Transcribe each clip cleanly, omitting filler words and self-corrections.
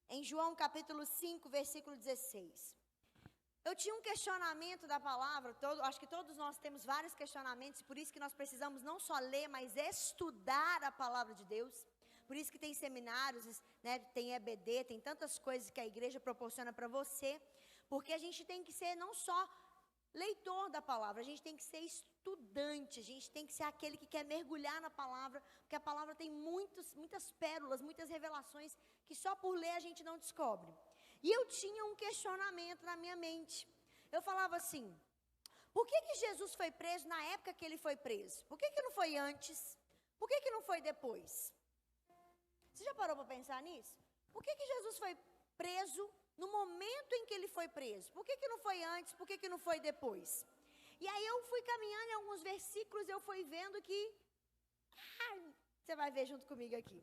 em João capítulo 5, versículo 16. Eu tinha um questionamento da palavra, acho que todos nós temos vários questionamentos, por isso que nós precisamos não só ler, mas estudar a palavra de Deus. Por isso que tem seminários, né, tem EBD, tem tantas coisas que a igreja proporciona para você, porque a gente tem que ser não só leitor da palavra, a gente tem que ser estudante, a gente tem que ser aquele que quer mergulhar na palavra, porque a palavra tem muitas pérolas, muitas revelações que só por ler a gente não descobre. E eu tinha um questionamento na minha mente. Eu falava assim, por que Jesus foi preso na época que ele foi preso? Por que não foi antes? Por que não foi depois? Você já parou para pensar nisso? Por que Jesus foi preso no momento em que ele foi preso? Por que não foi antes? Por que não foi depois? E aí eu fui caminhando em alguns versículos, eu fui vendo que... você vai ver junto comigo aqui.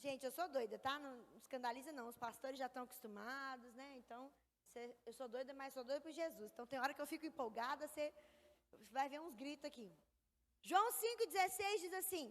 Gente, eu sou doida, tá? Não escandaliza não, os pastores já estão acostumados, né? Então, eu sou doida, mas sou doida por Jesus. Então, tem hora que eu fico empolgada, você vai ver uns gritos aqui. João 5,16 diz assim: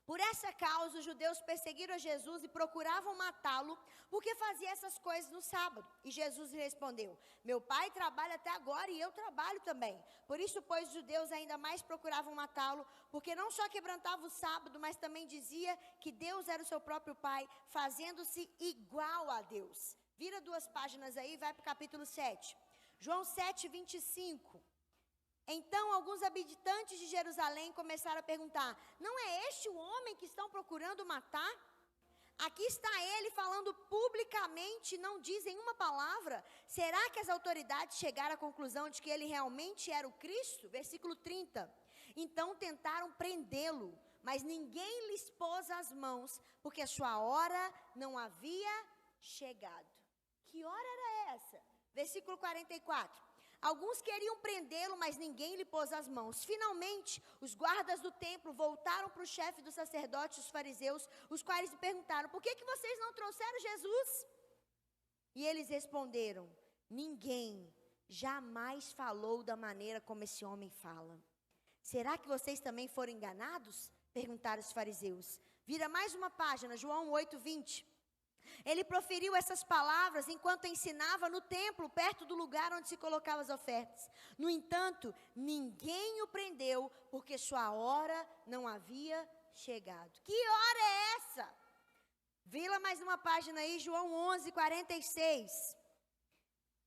por essa causa, os judeus perseguiram Jesus e procuravam matá-lo, porque fazia essas coisas no sábado. E Jesus respondeu: meu pai trabalha até agora e eu trabalho também. Por isso, pois, os judeus ainda mais procuravam matá-lo, porque não só quebrantava o sábado, mas também dizia que Deus era o seu próprio pai, fazendo-se igual a Deus. Vira 2 páginas aí, vai para o capítulo 7. João 7,25. Então, alguns habitantes de Jerusalém começaram a perguntar: não é este o homem que estão procurando matar? Aqui está ele falando publicamente, não dizem uma palavra. Será que as autoridades chegaram à conclusão de que ele realmente era o Cristo? Versículo 30. Então tentaram prendê-lo, mas ninguém lhes pôs as mãos, porque a sua hora não havia chegado. Que hora era essa? Versículo 44. Alguns queriam prendê-lo, mas ninguém lhe pôs as mãos. Finalmente, os guardas do templo voltaram para o chefe dos sacerdotes, os fariseus, os quais lhe perguntaram: por que vocês não trouxeram Jesus? E eles responderam: ninguém jamais falou da maneira como esse homem fala. Será que vocês também foram enganados? Perguntaram os fariseus. Vira mais uma página, João 8:20. Ele proferiu essas palavras enquanto ensinava no templo, perto do lugar onde se colocavam as ofertas. No entanto, ninguém o prendeu, porque sua hora não havia chegado. Que hora é essa? Vira mais uma página aí, João 11:46.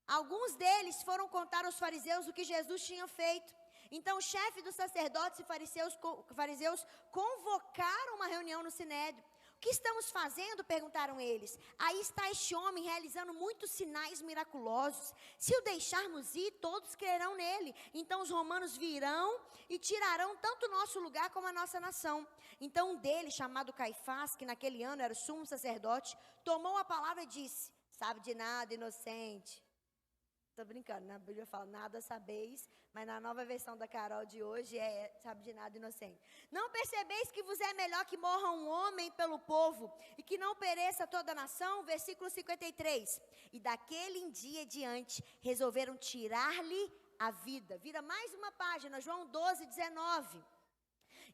Alguns deles foram contar aos fariseus o que Jesus tinha feito. Então o chefe dos sacerdotes e fariseus convocaram uma reunião no Sinédrio. O que estamos fazendo? Perguntaram eles. Aí está este homem realizando muitos sinais miraculosos. Se o deixarmos ir, todos crerão nele. Então os romanos virão e tirarão tanto o nosso lugar como a nossa nação. Então um deles, chamado Caifás, que naquele ano era o sumo sacerdote, tomou a palavra e disse: sabe de nada, inocente. Estou brincando, na Bíblia fala: nada sabeis, mas na nova versão da Carol de hoje sabe de nada, inocente. Não percebeis que vos é melhor que morra um homem pelo povo e que não pereça toda a nação? Versículo 53. E daquele dia diante resolveram tirar-lhe a vida. Vira mais uma página, João 12:19.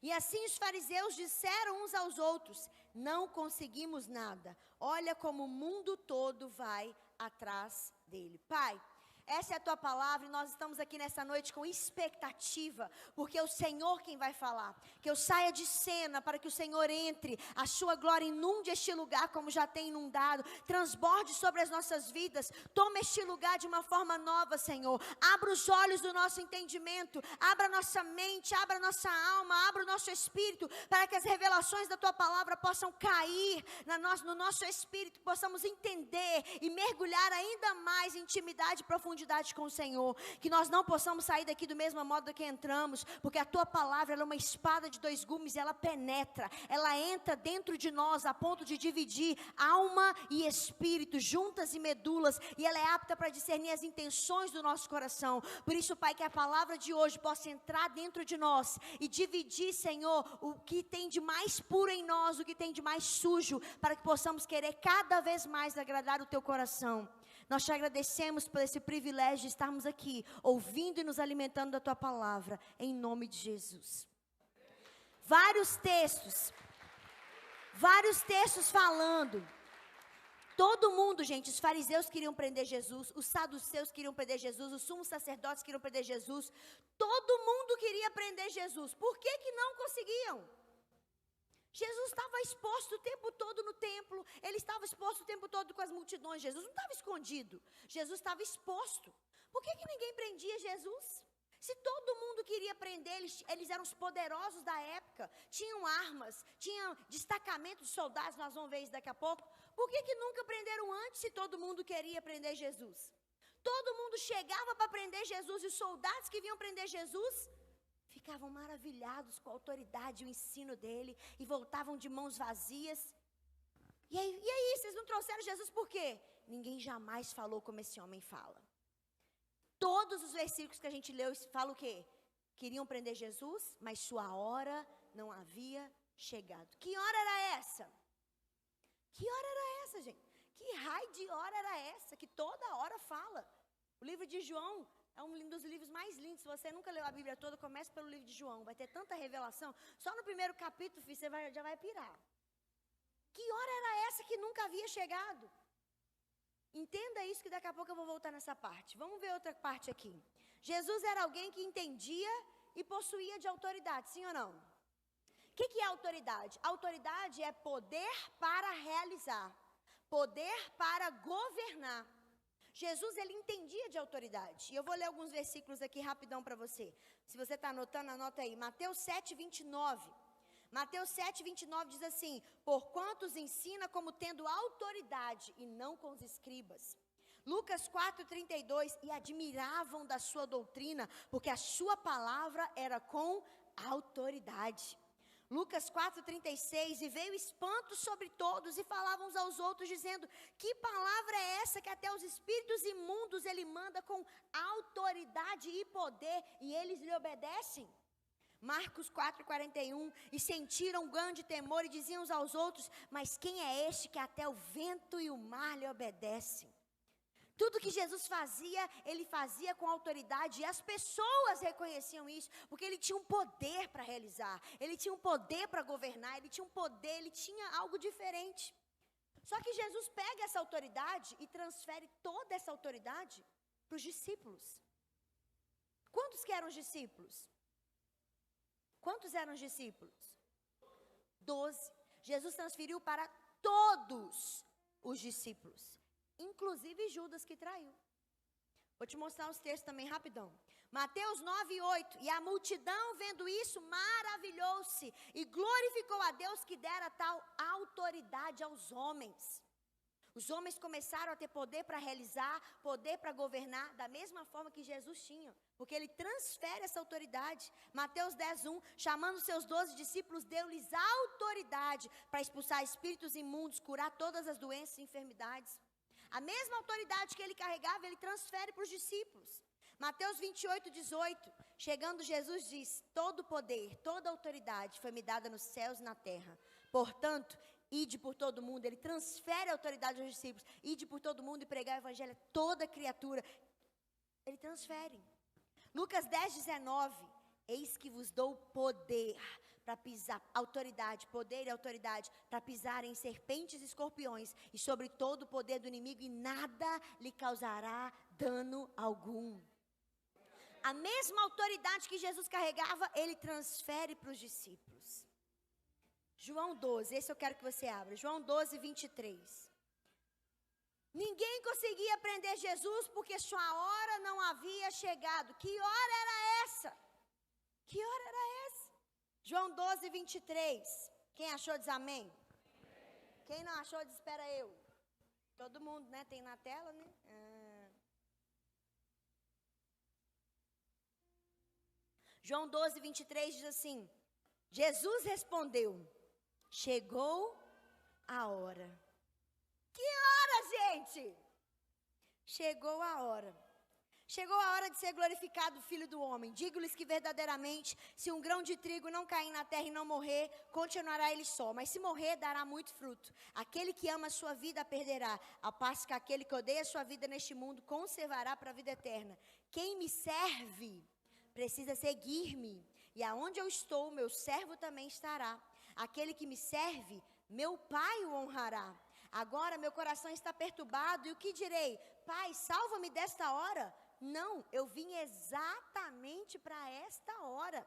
E assim os fariseus disseram uns aos outros: não conseguimos nada. Olha como o mundo todo vai atrás dele. Pai, essa é a tua palavra e nós estamos aqui nessa noite com expectativa, porque é o Senhor quem vai falar. Que eu saia de cena para que o Senhor entre, a sua glória inunde este lugar como já tem inundado, transborde sobre as nossas vidas, toma este lugar de uma forma nova, Senhor. Abra os olhos do nosso entendimento, abra nossa mente, abra nossa alma, abra o nosso espírito, para que as revelações da tua palavra possam cair no nosso espírito, possamos entender e mergulhar ainda mais em intimidade e profundidade com o Senhor, que nós não possamos sair daqui do mesmo modo que entramos, porque a tua palavra ela é uma espada de 2 gumes, ela penetra, ela entra dentro de nós a ponto de dividir alma e espírito, juntas e medulas, e ela é apta para discernir as intenções do nosso coração. Por isso, Pai, que a palavra de hoje possa entrar dentro de nós e dividir, Senhor, o que tem de mais puro em nós, o que tem de mais sujo, para que possamos querer cada vez mais agradar o teu coração. Nós te agradecemos por esse privilégio de estarmos aqui, ouvindo e nos alimentando da tua palavra, em nome de Jesus. Vários textos falando Todo mundo, gente, os fariseus queriam prender Jesus, os saduceus queriam prender Jesus, os sumos sacerdotes queriam prender Jesus. Todo mundo queria prender Jesus. Por que que não conseguiam? Jesus estava exposto o tempo todo no templo, ele estava exposto o tempo todo com as multidões. Jesus não estava escondido, Jesus estava exposto. Por que que ninguém prendia Jesus? Se todo mundo queria prender, eles eram os poderosos da época, tinham armas, tinham destacamento de soldados, nós vamos ver isso daqui a pouco. Por que que nunca prenderam antes se todo mundo queria prender Jesus? Todo mundo chegava para prender Jesus e os soldados que vinham prender Jesus ficavam maravilhados com a autoridade e o ensino dele e voltavam de mãos vazias. E aí, vocês não trouxeram Jesus por quê? Ninguém jamais falou como esse homem fala. Todos os versículos que a gente leu falam o quê? Queriam prender Jesus, mas sua hora não havia chegado. Que hora era essa? Que hora era essa, gente? Que raio de hora era essa? Que toda hora fala. O livro de João é um dos livros mais lindos. Se você nunca leu a Bíblia toda, comece pelo livro de João. Vai ter tanta revelação. Só no primeiro capítulo, filho, você já vai pirar. Que hora era essa que nunca havia chegado? Entenda isso que daqui a pouco eu vou voltar nessa parte. Vamos ver outra parte aqui. Jesus era alguém que entendia e possuía de autoridade, sim ou não? O que é autoridade? Autoridade é poder para realizar, poder para governar. Jesus, ele entendia de autoridade. E eu vou ler alguns versículos aqui rapidão para você. Se você está anotando, anota aí. Mateus 7, 29. Mateus 7, 29 diz assim: porquanto os ensina como tendo autoridade e não com os escribas. Lucas 4, 32, e admiravam da sua doutrina, porque a sua palavra era com autoridade. Lucas 4, 36, e veio espanto sobre todos, e falavam uns aos outros, dizendo: que palavra é essa que até os espíritos imundos ele manda com autoridade e poder, e eles lhe obedecem? Marcos 4, 41, e sentiram grande temor, e diziam uns aos outros: mas quem é este que até o vento e o mar lhe obedecem? Tudo que Jesus fazia, ele fazia com autoridade, e as pessoas reconheciam isso, porque ele tinha um poder para realizar, ele tinha um poder para governar, ele tinha um poder, ele tinha algo diferente. Só que Jesus pega essa autoridade e transfere toda essa autoridade para os discípulos. Quantos que eram os discípulos? Quantos eram os discípulos? 12. Jesus transferiu para todos os discípulos, inclusive Judas, que traiu. Vou te mostrar os textos também rapidão. Mateus 9, 8. E a multidão, vendo isso, maravilhou-se e glorificou a Deus que dera tal autoridade aos homens. Os homens começaram a ter poder para realizar, poder para governar, da mesma forma que Jesus tinha, porque ele transfere essa autoridade. Mateus 10, 1. Chamando seus 12 discípulos, deu-lhes autoridade para expulsar espíritos imundos, curar todas as doenças e enfermidades. A mesma autoridade que ele carregava, ele transfere para os discípulos. Mateus 28, 18. Chegando Jesus diz: todo poder, toda autoridade foi me dada nos céus e na terra. Portanto, ide por todo mundo. Ele transfere a autoridade aos discípulos. Ide por todo mundo e pregar o evangelho a toda criatura. Ele transfere. Lucas 10, 19. Eis que vos dou poder para pisar, autoridade, poder e autoridade, para pisar em serpentes e escorpiões, e sobre todo o poder do inimigo, e nada lhe causará dano algum. A mesma autoridade que Jesus carregava, ele transfere para os discípulos. João 12, esse eu quero que você abra. João 12, 23. Ninguém conseguia prender Jesus porque sua hora não havia chegado. Que hora era essa? Que hora era essa? João 12, 23. Quem achou diz amém? Quem não achou diz espera eu. Todo mundo, né? Tem na tela, né? João 12, 23 diz assim: Jesus respondeu: chegou a hora. Que hora, gente? Chegou a hora. Chegou a hora de ser glorificado o Filho do Homem. Digo-lhes que verdadeiramente, se um grão de trigo não cair na terra e não morrer, continuará ele só. Mas se morrer, dará muito fruto. Aquele que ama a sua vida a perderá, ao passo que aquele que odeia a sua vida neste mundo conservará para a vida eterna. Quem me serve precisa seguir-me, e aonde eu estou, meu servo também estará. Aquele que me serve, meu Pai o honrará. Agora meu coração está perturbado, e o que direi? Pai, salva-me desta hora. Não, eu vim exatamente para esta hora.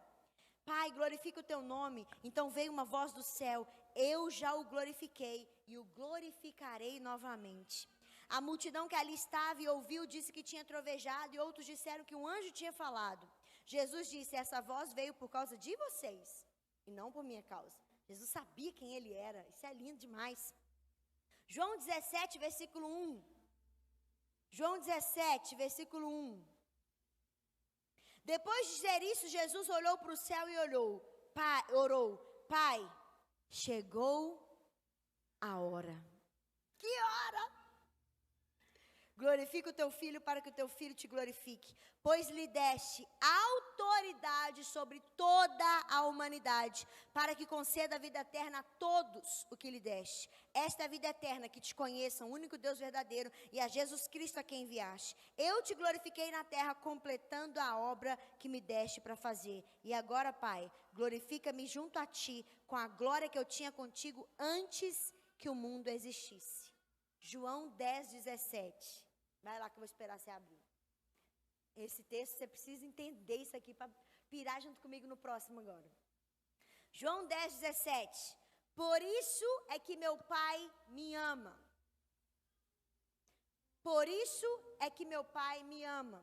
Pai, glorifica o teu nome. Então veio uma voz do céu: eu já o glorifiquei e o glorificarei novamente. A multidão que ali estava e ouviu disse que tinha trovejado, e outros disseram que um anjo tinha falado. Jesus disse: essa voz veio por causa de vocês e não por minha causa. Jesus sabia quem ele era. Isso é lindo demais. João 17, versículo 1. João 17, versículo 1. Depois de dizer isso, Jesus olhou para o céu e orou: Pai, chegou a hora. Que hora? Glorifica o teu filho para que o teu filho te glorifique, pois lhe deste autoridade sobre toda a humanidade, para que conceda a vida eterna a todos o que lhe deste. Esta é a vida eterna, que te conheçam, o único Deus verdadeiro, e a Jesus Cristo a quem enviaste. Eu te glorifiquei na terra, completando a obra que me deste para fazer. E agora, Pai, glorifica-me junto a ti, com a glória que eu tinha contigo antes que o mundo existisse. João 10, 17. Vai lá que eu vou esperar você abrir. Esse texto, você precisa entender isso aqui para pirar junto comigo no próximo agora. João 10, 17. Por isso é que meu Pai me ama. Por isso é que meu Pai me ama.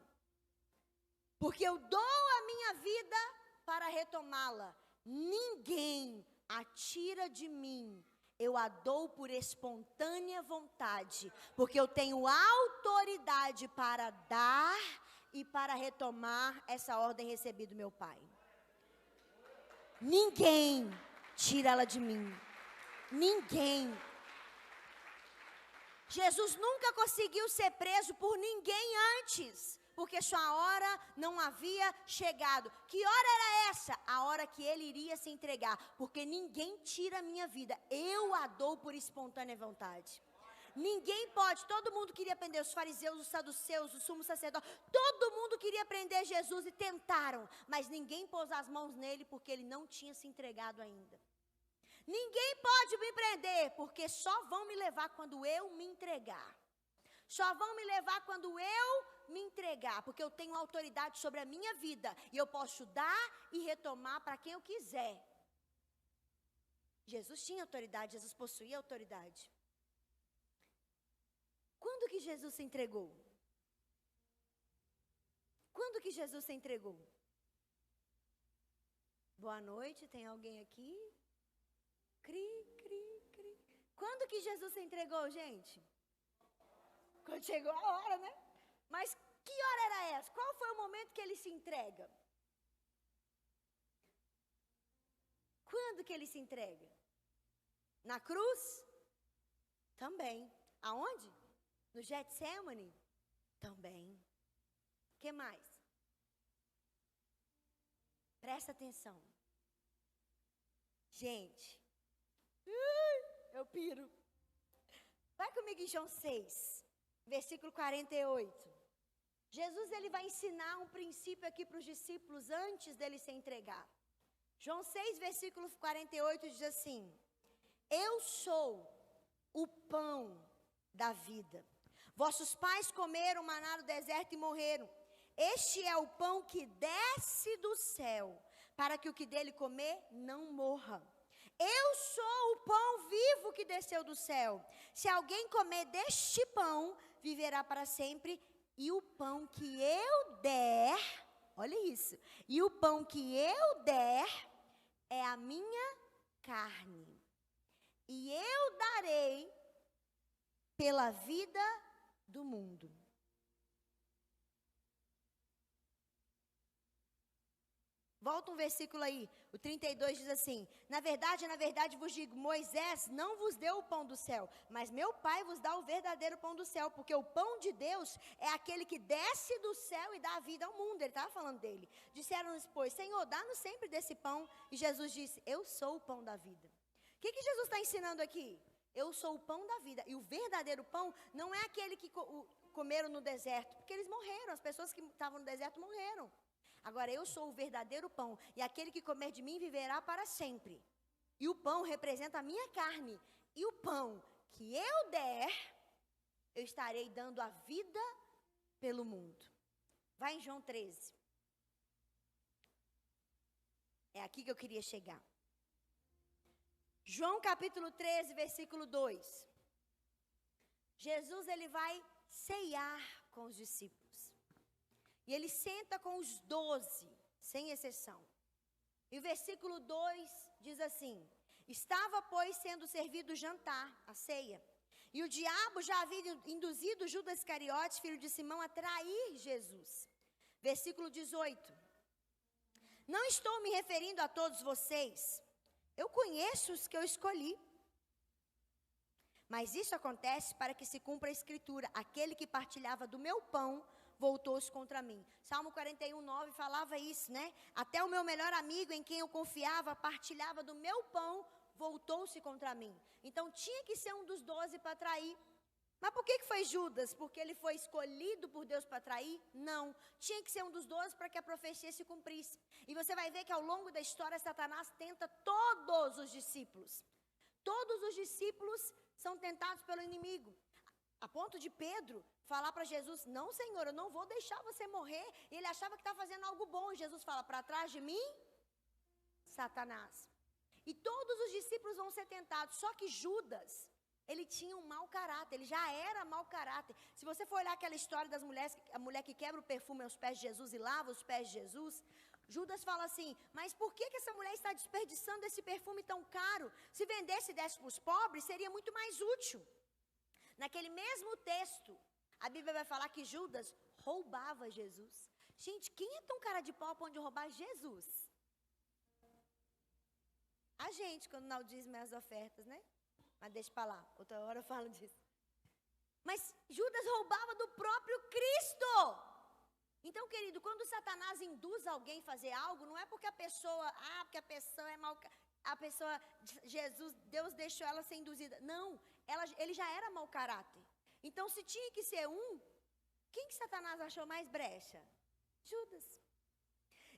Porque eu dou a minha vida para retomá-la. Ninguém a tira de mim. Eu a dou por espontânea vontade, porque eu tenho autoridade para dar e para retomar essa ordem recebida do meu Pai. Ninguém tira ela de mim. Ninguém. Jesus nunca conseguiu ser preso por ninguém antes, porque sua hora não havia chegado. Que hora era essa? A hora que ele iria se entregar, porque ninguém tira a minha vida, eu a dou por espontânea vontade. Ninguém pode, todo mundo queria prender os fariseus, os saduceus, o sumo sacerdote, todo mundo queria prender Jesus e tentaram, mas ninguém pôs as mãos nele porque ele não tinha se entregado ainda. Ninguém pode me prender, porque só vão me levar quando eu me entregar. Só vão me levar quando eu me entregar, porque eu tenho autoridade sobre a minha vida, e eu posso dar e retomar para quem eu quiser. Jesus tinha autoridade, Jesus possuía autoridade. Quando que Jesus se entregou? Quando que Jesus se entregou? Boa noite, tem alguém aqui? Cri, cri, cri. Quando que Jesus se entregou, gente? Quando chegou a hora, né? Mas que hora era essa? Qual foi o momento que ele se entrega? Quando que ele se entrega? Na cruz? Também. Aonde? No Getsemane? Também. O que mais? Presta atenção. Gente, eu piro. Vai comigo em João 6, versículo 48. Jesus, ele vai ensinar um princípio aqui para os discípulos antes dele se entregar. João 6, versículo 48 diz assim: eu sou o pão da vida. Vossos pais comeram maná no deserto e morreram. Este é o pão que desce do céu, para que o que dele comer não morra. Eu sou o pão vivo que desceu do céu. Se alguém comer deste pão, viverá para sempre. E o pão que eu der, olha isso, e o pão que eu der é a minha carne. E eu darei pela vida do mundo. Volta um versículo aí, o 32 diz assim: na verdade vos digo, Moisés não vos deu o pão do céu, mas meu Pai vos dá o verdadeiro pão do céu, porque o pão de Deus é aquele que desce do céu e dá vida ao mundo. Ele estava falando dele. Disseram-lhes, pois, Senhor, dá-nos sempre desse pão. E Jesus disse: eu sou o pão da vida. O que Jesus está ensinando aqui? Eu sou o pão da vida. E o verdadeiro pão não é aquele que comeram no deserto, porque eles morreram, as pessoas que estavam no deserto morreram. Agora, eu sou o verdadeiro pão, e aquele que comer de mim viverá para sempre. E o pão representa a minha carne. E o pão que eu der, eu estarei dando a vida pelo mundo. Vai em João 13. É aqui que eu queria chegar. João capítulo 13, versículo 2. Jesus, ele vai ceiar com os discípulos. E ele senta com os 12, sem exceção. E o versículo 2 diz assim: estava, pois, sendo servido o jantar, a ceia. E o diabo já havia induzido Judas Iscariotes, filho de Simão, a trair Jesus. Versículo 18. Não estou me referindo a todos vocês. Eu conheço os que eu escolhi. Mas isso acontece para que se cumpra a escritura: aquele que partilhava do meu pão voltou-se contra mim. Salmo 41, 9 falava isso, né? Até o meu melhor amigo, em quem eu confiava, partilhava do meu pão, voltou-se contra mim. Então tinha que ser um dos 12 para trair. Mas por que foi Judas? Porque ele foi escolhido por Deus para trair? Não. Tinha que ser um dos 12 para que a profecia se cumprisse. E você vai ver que ao longo da história, Satanás tenta todos os discípulos. Todos os discípulos são tentados pelo inimigo. A ponto de Pedro falar para Jesus: não, Senhor, eu não vou deixar você morrer. E ele achava que estava fazendo algo bom. E Jesus fala: para trás de mim, Satanás. E todos os discípulos vão ser tentados. Só que Judas, ele tinha um mau caráter, ele já era mau caráter. Se você for olhar aquela história das mulheres, a mulher que quebra o perfume aos pés de Jesus e lava os pés de Jesus, Judas fala assim: mas por que essa mulher está desperdiçando esse perfume tão caro? Se vendesse e desse para os pobres, seria muito mais útil. Naquele mesmo texto, a Bíblia vai falar que Judas roubava Jesus. Gente, quem é tão cara de pau para onde roubar Jesus? A gente, quando não dizem as ofertas, né? Mas deixa para lá, outra hora eu falo disso. Mas Judas roubava do próprio Cristo. Então, querido, quando Satanás induz alguém a fazer algo, não é porque a pessoa, porque a pessoa é mau, a pessoa, Jesus, Deus deixou ela ser induzida. Não, ele já era mau caráter. Então, se tinha que ser um, quem que Satanás achou mais brecha? Judas.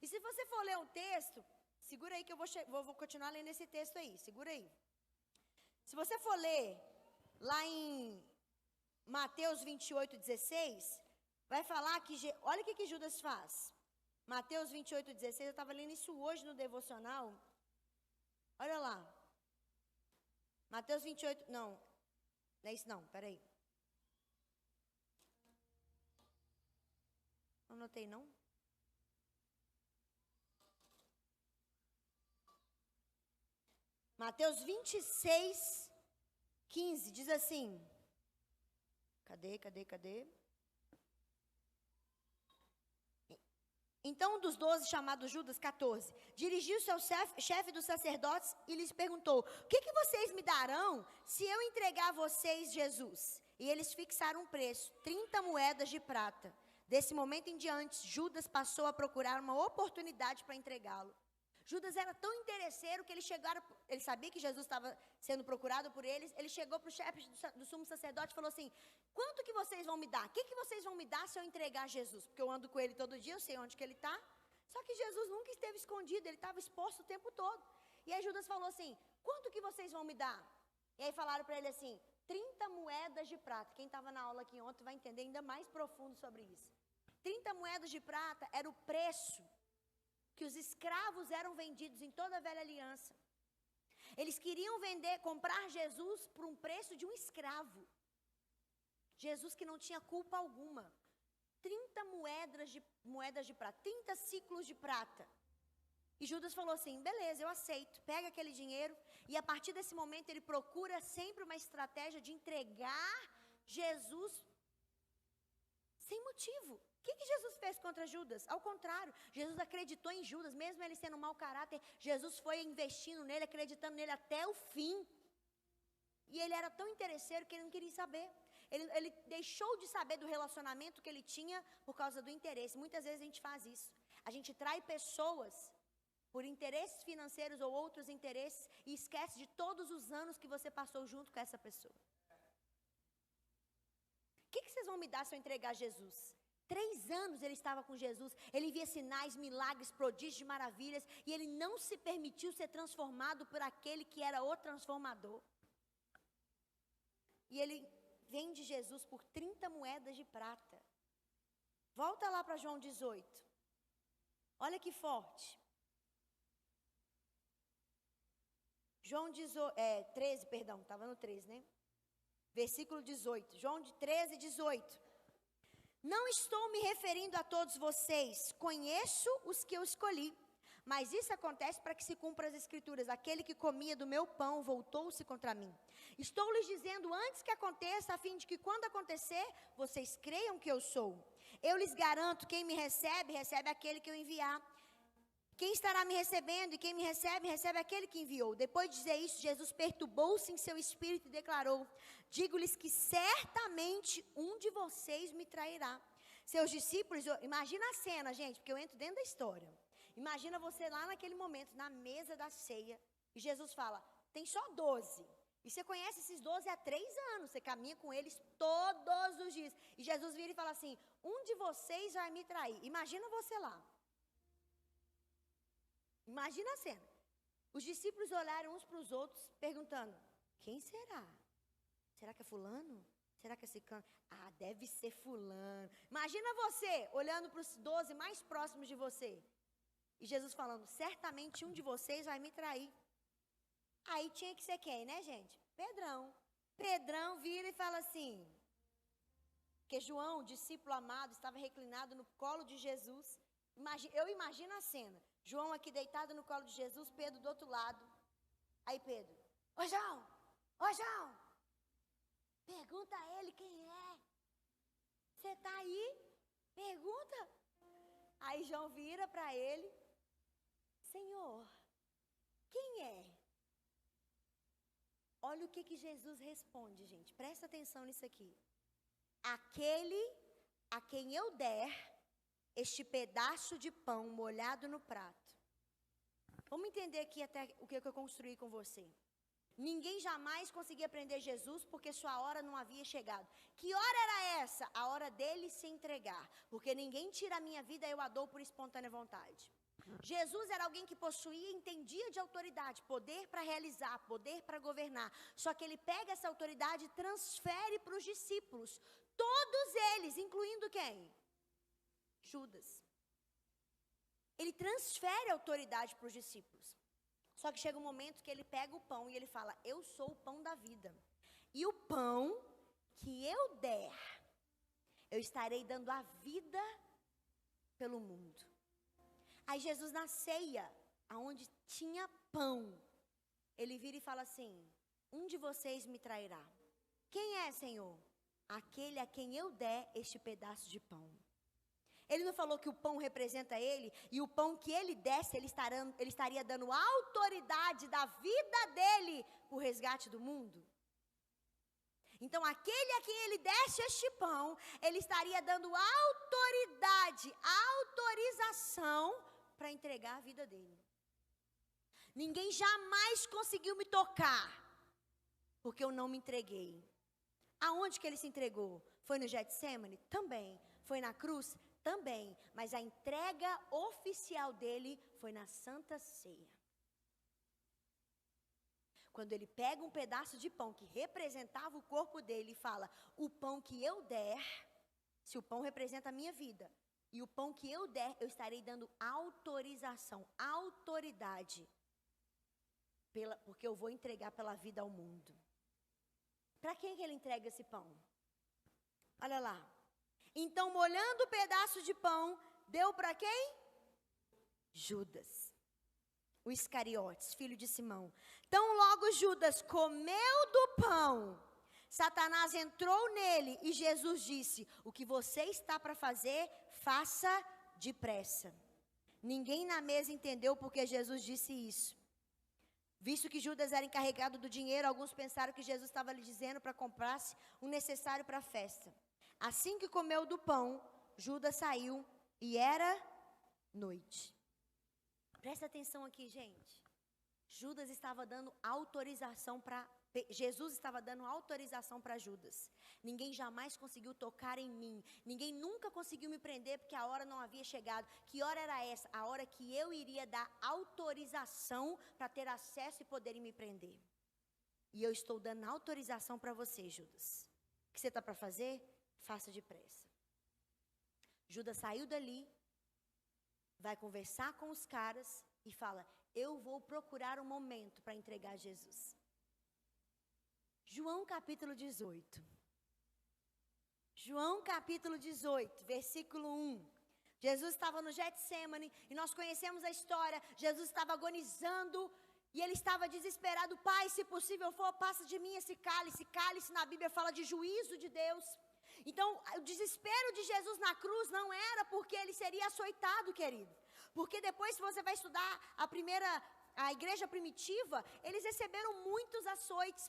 E se você for ler o texto, segura aí que eu vou continuar lendo esse texto aí, segura aí. Se você for ler lá em Mateus 28, 16, vai falar que, olha o que Judas faz. Mateus 28, 16, eu estava lendo isso hoje no devocional. Olha lá. Mateus 28, não é isso não, peraí. Não anotei não? Mateus 26, 15, diz assim. Cadê? Então um dos 12, chamado Judas, 14, dirigiu-se ao chefe dos sacerdotes e lhes perguntou: o que vocês me darão se eu entregar a vocês Jesus? E eles fixaram um preço, 30 moedas de prata. Desse momento em diante, Judas passou a procurar uma oportunidade para entregá-lo. Judas era tão interesseiro que ele sabia que Jesus estava sendo procurado por eles. Ele chegou para o chefe do sumo sacerdote e falou assim: quanto que vocês vão me dar? O que vocês vão me dar se eu entregar Jesus? Porque eu ando com ele todo dia, eu sei onde que ele está. Só que Jesus nunca esteve escondido, ele estava exposto o tempo todo. E aí Judas falou assim: quanto que vocês vão me dar? E aí falaram para ele assim: 30 moedas de prata. Quem estava na aula aqui ontem vai entender ainda mais profundo sobre isso. 30 moedas de prata era o preço que os escravos eram vendidos em toda a velha aliança. Eles queriam comprar Jesus por um preço de um escravo. Jesus que não tinha culpa alguma. 30 moedas de prata, 30 ciclos de prata. E Judas falou assim: beleza, eu aceito. Pega aquele dinheiro e a partir desse momento ele procura sempre uma estratégia de entregar Jesus sem motivo. O que Jesus fez contra Judas? Ao contrário, Jesus acreditou em Judas, mesmo ele sendo mau caráter. Jesus foi investindo nele, acreditando nele até o fim. E ele era tão interesseiro que ele não queria saber. Ele deixou de saber do relacionamento que ele tinha por causa do interesse. Muitas vezes a gente faz isso. A gente trai pessoas por interesses financeiros ou outros interesses e esquece de todos os anos que você passou junto com essa pessoa. O que vocês vão me dar se eu entregar Jesus? 3 anos ele estava com Jesus, ele via sinais, milagres, prodígios, maravilhas, e ele não se permitiu ser transformado por aquele que era o transformador. e ele vende Jesus por 30 moedas de prata. Volta lá para João 18. Olha que forte. João 13, perdão, estava no 13, né? Versículo 18. João 13, 18. Não estou me referindo a todos vocês, conheço os que eu escolhi. Mas isso acontece para que se cumpra as escrituras. Aquele que comia do meu pão voltou-se contra mim. Estou lhes dizendo antes que aconteça, a fim de que quando acontecer, vocês creiam que eu sou. Eu lhes garanto, quem me recebe, recebe aquele que eu enviar. Quem estará me recebendo e quem me recebe, recebe aquele que enviou. Depois de dizer isso, Jesus perturbou-se em seu espírito e declarou: digo-lhes que certamente um de vocês me trairá. Seus discípulos, imagina a cena, gente, porque eu entro dentro da história. Imagina você lá naquele momento, na mesa da ceia, e Jesus fala, tem só 12. E você conhece esses 12 há 3 anos, você caminha com eles todos os dias. E Jesus vira e fala assim, um de vocês vai me trair. Imagina você lá. Imagina a cena. Os discípulos olharam uns para os outros, perguntando, quem será? Será que é fulano? Será que é ciclano? Ah, deve ser fulano. Imagina você olhando para os 12 mais próximos de você. E Jesus falando, certamente um de vocês vai me trair. Aí tinha que ser quem, né, gente? Pedrão. Pedrão vira e fala assim, que João, discípulo amado, estava reclinado no colo de Jesus. Eu imagino a cena. João aqui deitado no colo de Jesus, Pedro do outro lado. Aí Pedro, ô João, pergunta a ele quem é. Você está aí? Pergunta. Aí João vira para ele, Senhor, quem é? Olha o que Jesus responde, gente. Presta atenção nisso aqui. Aquele a quem eu der este pedaço de pão molhado no prato. Vamos entender aqui até o que eu construí com você. Ninguém jamais conseguia prender Jesus porque sua hora não havia chegado. Que hora era essa? A hora dele se entregar. Porque ninguém tira a minha vida, eu a dou por espontânea vontade. Jesus era alguém que possuía e entendia de autoridade, poder para realizar, poder para governar. Só que ele pega essa autoridade e transfere para os discípulos. Todos eles, incluindo quem? Judas. Ele transfere a autoridade para os discípulos. Só que chega um momento que ele pega o pão e ele fala, eu sou o pão da vida. E o pão que eu der, eu estarei dando a vida pelo mundo. Aí Jesus na ceia, aonde tinha pão, ele vira e fala assim, um de vocês me trairá. Quem é, Senhor? Aquele a quem eu der este pedaço de pão. Ele não falou que o pão representa ele, e o pão que ele desse, ele estaria dando autoridade da vida dele por resgate do mundo? Então, aquele a quem ele desse este pão, ele estaria dando autoridade, autorização para entregar a vida dele. Ninguém jamais conseguiu me tocar, porque eu não me entreguei. Aonde que ele se entregou? Foi no Getsemane? Também. Foi na cruz? Também. Mas a entrega oficial dele foi na Santa Ceia. Quando ele pega um pedaço de pão que representava o corpo dele e fala, o pão que eu der, se o pão representa a minha vida, e o pão que eu der, eu estarei dando autorização, autoridade, porque eu vou entregar pela vida ao mundo. Para quem que ele entrega esse pão? Olha lá. Então, molhando o pedaço de pão, deu para quem? Judas, o Iscariotes, filho de Simão. Então, logo Judas comeu do pão, Satanás entrou nele e Jesus disse, o que você está para fazer, faça depressa. Ninguém na mesa entendeu porque Jesus disse isso. Visto que Judas era encarregado do dinheiro, alguns pensaram que Jesus estava lhe dizendo para comprar-se o necessário para a festa. Assim que comeu do pão, Judas saiu e era noite. Presta atenção aqui, gente. Judas estava dando autorização para... Jesus estava dando autorização para Judas. Ninguém jamais conseguiu tocar em mim. Ninguém nunca conseguiu me prender porque a hora não havia chegado. Que hora era essa? A hora que eu iria dar autorização para ter acesso e poderem me prender. E eu estou dando autorização para você, Judas. O que você está para fazer? Faça depressa. Judas saiu dali, vai conversar com os caras e fala: eu vou procurar um momento para entregar Jesus. João capítulo 18. João capítulo 18, versículo 1. Jesus estava no Getsêmani e nós conhecemos a história. Jesus estava agonizando e ele estava desesperado. Pai, se possível for, passa de mim esse cálice. Cálice na Bíblia fala de juízo de Deus. Então, o desespero de Jesus na cruz não era porque ele seria açoitado, querido. Porque depois, se você vai estudar a igreja primitiva, eles receberam muitos açoites,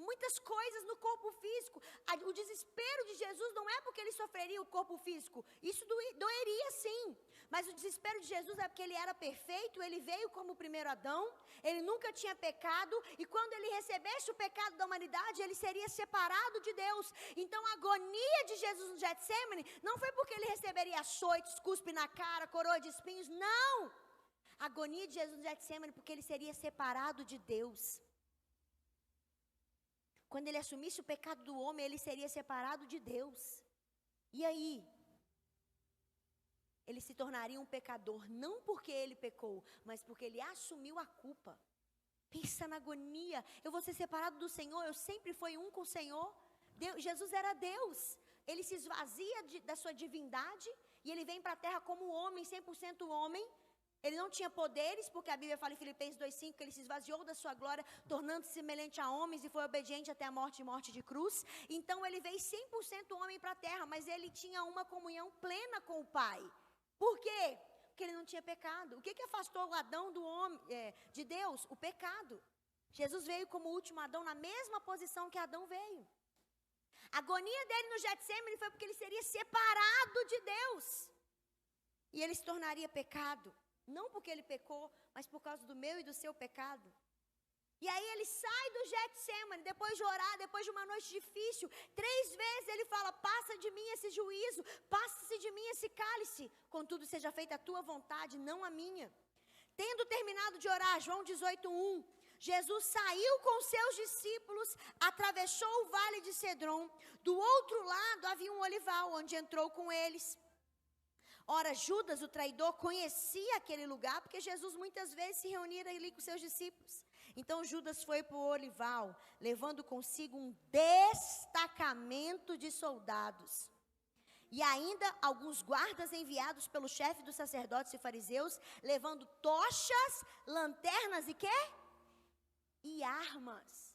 muitas coisas no corpo físico. O desespero de Jesus não é porque ele sofreria o corpo físico. Isso doeria sim. Mas o desespero de Jesus é porque ele era perfeito, ele veio como o primeiro Adão, ele nunca tinha pecado, e quando ele recebesse o pecado da humanidade, ele seria separado de Deus. Então a agonia de Jesus no Getsêmani não foi porque ele receberia açoites, cuspe na cara, coroa de espinhos, não! A agonia de Jesus no Getsêmani porque ele seria separado de Deus. Quando ele assumisse o pecado do homem, ele seria separado de Deus. E aí? Ele se tornaria um pecador, não porque ele pecou, mas porque ele assumiu a culpa. Pensa na agonia. Eu vou ser separado do Senhor, eu sempre fui um com o Senhor. Jesus era Deus. Ele se esvazia da sua divindade e ele vem para a terra como homem, 100% homem. Ele não tinha poderes, porque a Bíblia fala em Filipenses 2,5 que ele se esvaziou da sua glória, tornando-se semelhante a homens e foi obediente até a morte e morte de cruz. Então ele veio 100% homem para a terra, mas ele tinha uma comunhão plena com o Pai. Por quê? Porque ele não tinha pecado. O que afastou o Adão do homem, de Deus? O pecado. Jesus veio como o último Adão na mesma posição que Adão veio. A agonia dele no Getsêmani foi porque ele seria separado de Deus. E ele se tornaria pecado. Não porque ele pecou, mas por causa do meu e do seu pecado. E aí ele sai do Getsêmani, depois de orar, depois de uma noite difícil. 3 vezes ele fala: passa de mim esse juízo, passa-se de mim esse cálice. Contudo, seja feita a tua vontade, não a minha. Tendo terminado de orar, João 18:1, Jesus saiu com seus discípulos, atravessou o vale de Cedron. Do outro lado havia um olival, onde entrou com eles. Ora, Judas, o traidor, conhecia aquele lugar, porque Jesus muitas vezes se reunia ali com seus discípulos. Então Judas foi para o olival, levando consigo um destacamento de soldados. E ainda alguns guardas enviados pelo chefe dos sacerdotes e fariseus, levando tochas, lanternas e quê? E armas.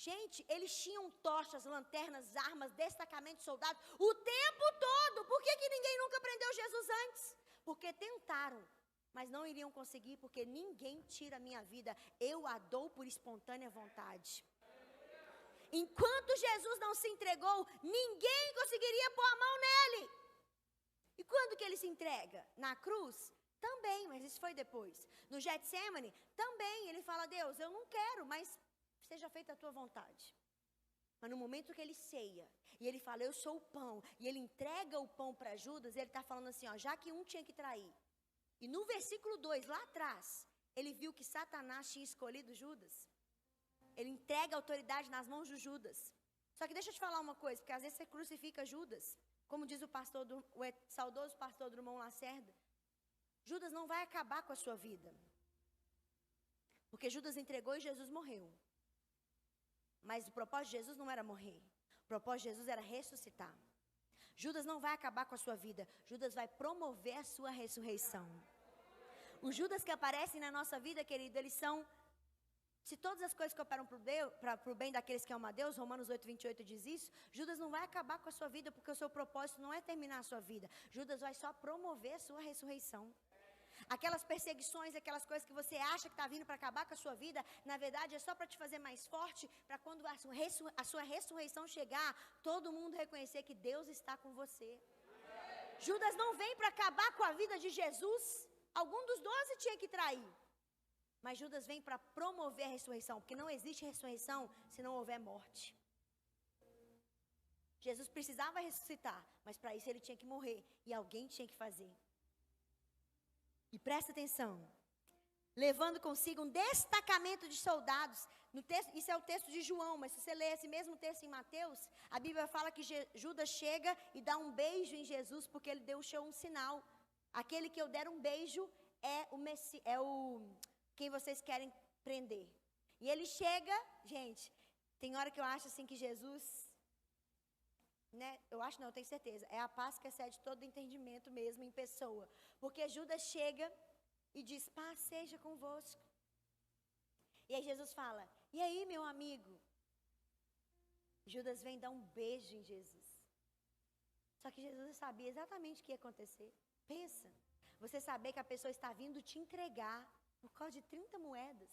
Gente, eles tinham tochas, lanternas, armas, destacamento de soldados o tempo todo. Por que ninguém nunca prendeu Jesus antes? Porque tentaram, mas não iriam conseguir, porque ninguém tira a minha vida. Eu a dou por espontânea vontade. Enquanto Jesus não se entregou, ninguém conseguiria pôr a mão nele. E quando que ele se entrega? Na cruz? Também, mas isso foi depois. No Getsêmani? Também, ele fala: Deus, eu não quero, mas seja feita a tua vontade. Mas no momento que ele ceia, e ele fala: eu sou o pão, e ele entrega o pão para Judas, ele está falando assim, ó, já que um tinha que trair. E no versículo 2, lá atrás, ele viu que Satanás tinha escolhido Judas. Ele entrega a autoridade nas mãos de Judas. Só que deixa eu te falar uma coisa, porque às vezes você crucifica Judas, como diz o saudoso pastor Drummond Lacerda. Judas não vai acabar com a sua vida. Porque Judas entregou e Jesus morreu. Mas o propósito de Jesus não era morrer. O propósito de Jesus era ressuscitar. Judas não vai acabar com a sua vida. Judas vai promover a sua ressurreição. Os Judas que aparecem na nossa vida, querido, eles são... Se todas as coisas cooperam para o bem daqueles que amam a Deus, Romanos 8:28 diz isso, Judas não vai acabar com a sua vida, porque o seu propósito não é terminar a sua vida. Judas vai só promover a sua ressurreição. Aquelas perseguições, aquelas coisas que você acha que está vindo para acabar com a sua vida, na verdade é só para te fazer mais forte, para quando a sua ressurreição chegar, todo mundo reconhecer que Deus está com você. Judas não vem para acabar com a vida de Jesus. Algum dos 12 tinha que trair. Mas Judas vem para promover a ressurreição, porque não existe ressurreição se não houver morte. Jesus precisava ressuscitar, mas para isso ele tinha que morrer, e alguém tinha que fazer. E presta atenção, levando consigo um destacamento de soldados, Isso é o texto de João, mas se você ler esse mesmo texto em Mateus, a Bíblia fala que Judas chega e dá um beijo em Jesus, porque ele deixou um sinal. Aquele que eu der um beijo é o quem vocês querem prender. E ele chega, gente, tem hora que eu acho assim que Jesus, né? Eu acho não, eu tenho certeza. É a paz que excede todo entendimento mesmo em pessoa. Porque Judas chega e diz, paz seja convosco. E aí Jesus fala, e aí meu amigo? Judas vem dar um beijo em Jesus. Só que Jesus sabia exatamente o que ia acontecer. Pensa, você saber que a pessoa está vindo te entregar por causa de 30 moedas.